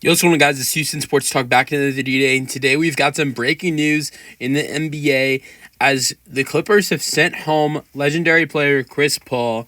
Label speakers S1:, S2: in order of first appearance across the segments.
S1: Yo, what's going on, guys? It's Houston Sports Talk back into the video today, and today we've got some breaking news in the NBA as the Clippers have sent home legendary player Chris Paul,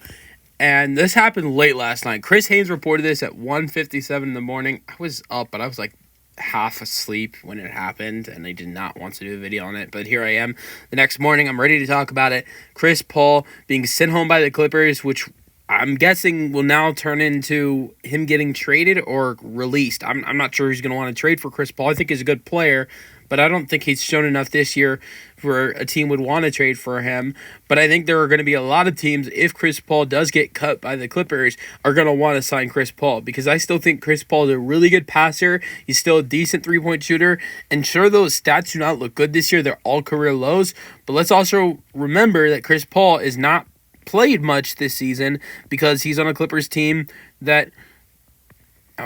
S1: and this happened late last night. Chris Haynes reported this at 1:57 in the morning. I was up, but I was like half asleep when it happened, and I did not want to do a video on it, but here I am. The next morning, I'm ready to talk about it. Chris Paul being sent home by the Clippers, which I'm guessing will now turn into him getting traded or released. I'm not sure who's going to want to trade for Chris Paul. I think he's a good player, but I don't think he's shown enough this year for a team would want to trade for him. But I think there are going to be a lot of teams, if Chris Paul does get cut by the Clippers, are going to want to sign Chris Paul, because I still think Chris Paul is a really good passer. He's still a decent three-point shooter. And sure, those stats do not look good this year. They're all career lows. But let's also remember that Chris Paul is not played much this season because he's on a Clippers team that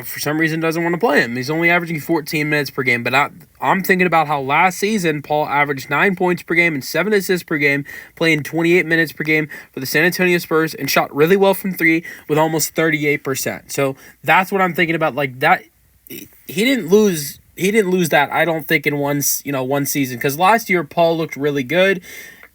S1: for some reason doesn't want to play him. He's only averaging 14 minutes per game, but I'm thinking about how last season Paul averaged 9 points per game and 7 assists per game, playing 28 minutes per game for the San Antonio Spurs, and shot really well from three with almost 38%. So that's what I'm thinking about. Like that, he didn't lose that, I don't think, in one season, because last year Paul looked really good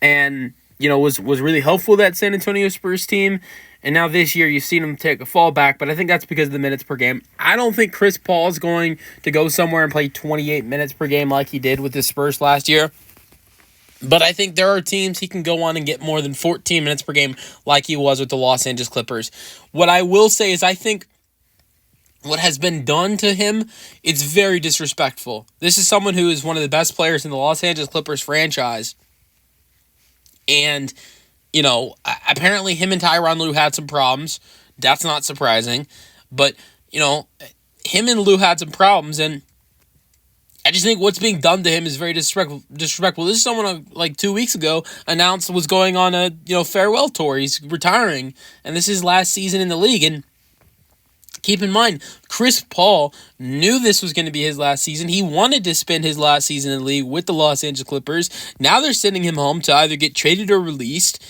S1: and was really helpful, that San Antonio Spurs team. And now this year you've seen him take a fall back, but I think that's because of the minutes per game. I don't think Chris Paul is going to go somewhere and play 28 minutes per game like he did with the Spurs last year. But I think there are teams he can go on and get more than 14 minutes per game like he was with the Los Angeles Clippers. What I will say is I think what has been done to him, it's very disrespectful. This is someone who is one of the best players in the Los Angeles Clippers franchise. And, apparently him and Tyronn Lue had some problems. That's not surprising. But, him and Lue had some problems. And I just think what's being done to him is very disrespectful. This is someone like 2 weeks ago announced was going on a, farewell tour. He's retiring. And this is his last season in the league. And keep in mind, Chris Paul knew this was going to be his last season. He wanted to spend his last season in the league with the Los Angeles Clippers. Now they're sending him home to either get traded or released,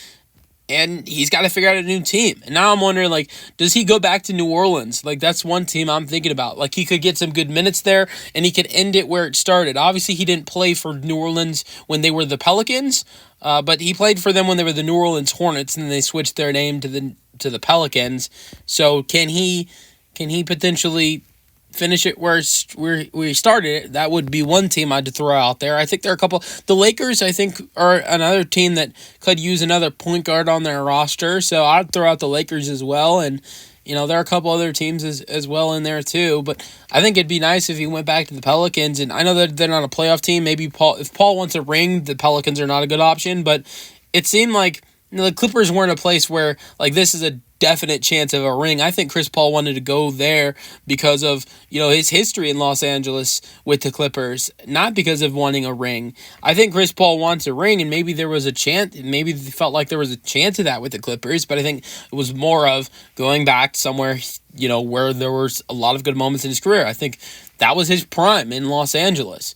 S1: and he's got to figure out a new team. And now I'm wondering, does he go back to New Orleans? That's one team I'm thinking about. He could get some good minutes there, and he could end it where it started. Obviously, he didn't play for New Orleans when they were the Pelicans, but he played for them when they were the New Orleans Hornets, and then they switched their name to the Pelicans. So can he potentially finish it where we started it? That would be one team I'd throw out there. I think there are a couple. The Lakers, I think, are another team that could use another point guard on their roster. So I'd throw out the Lakers as well. And, there are a couple other teams as well in there too. But I think it'd be nice if he went back to the Pelicans. And I know that they're not a playoff team. Maybe if Paul wants a ring, the Pelicans are not a good option. But it seemed like the Clippers weren't a place where, this is a definite chance of a ring. I think Chris Paul wanted to go there because of, his history in Los Angeles with the Clippers, not because of wanting a ring. I think Chris Paul wants a ring, and maybe there was a chance, maybe they felt like there was a chance of that with the Clippers, but I think it was more of going back somewhere, where there was a lot of good moments in his career. I think that was his prime in Los Angeles.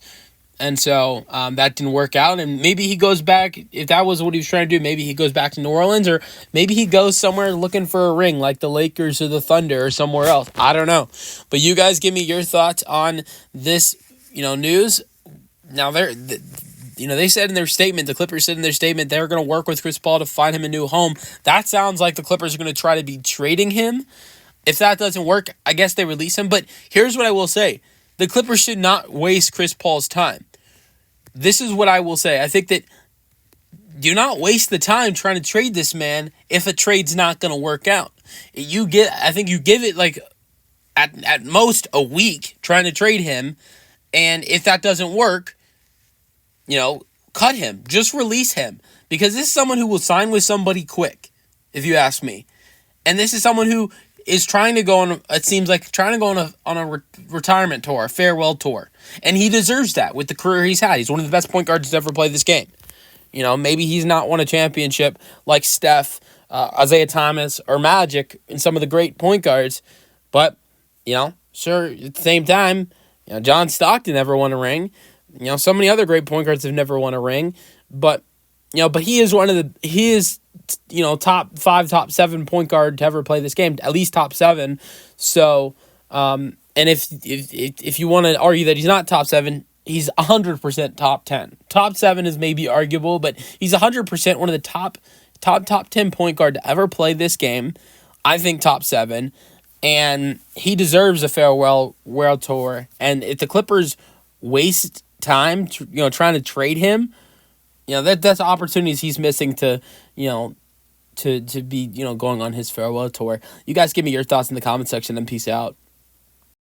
S1: And so that didn't work out. And maybe he goes back, if that was what he was trying to do, maybe he goes back to New Orleans, or maybe he goes somewhere looking for a ring like the Lakers or the Thunder or somewhere else. I don't know. But you guys give me your thoughts on this, news. Now, they said in their statement, the Clippers said in their statement, they're going to work with Chris Paul to find him a new home. That sounds like the Clippers are going to try to be trading him. If that doesn't work, I guess they release him. But here's what I will say. The Clippers should not waste Chris Paul's time. This is what I will say. I think that do not waste the time trying to trade this man if a trade's not going to work out. I think you give it at most a week trying to trade him, and if that doesn't work, cut him. Just release him, because this is someone who will sign with somebody quick, if you ask me. And this is someone who is trying to go on, it seems like, on a retirement tour, a farewell tour. And he deserves that with the career he's had. He's one of the best point guards to ever play this game. Maybe he's not won a championship like Steph, Isaiah Thomas, or Magic, and some of the great point guards. But, sure, at the same time, John Stockton never won a ring. So many other great point guards have never won a ring. But he is top 5, top 7 point guard to ever play this game, at least top 7. So, And if you want to argue that he's not top 7, he's 100% top 10. Top 7 is maybe arguable, but he's 100% one of the top 10 point guard to ever play this game. I think top 7, and he deserves a farewell world tour. And if the Clippers waste time, trying to trade him, that's opportunities he's missing to, to be, going on his farewell tour. You guys give me your thoughts in the comment section, and peace out.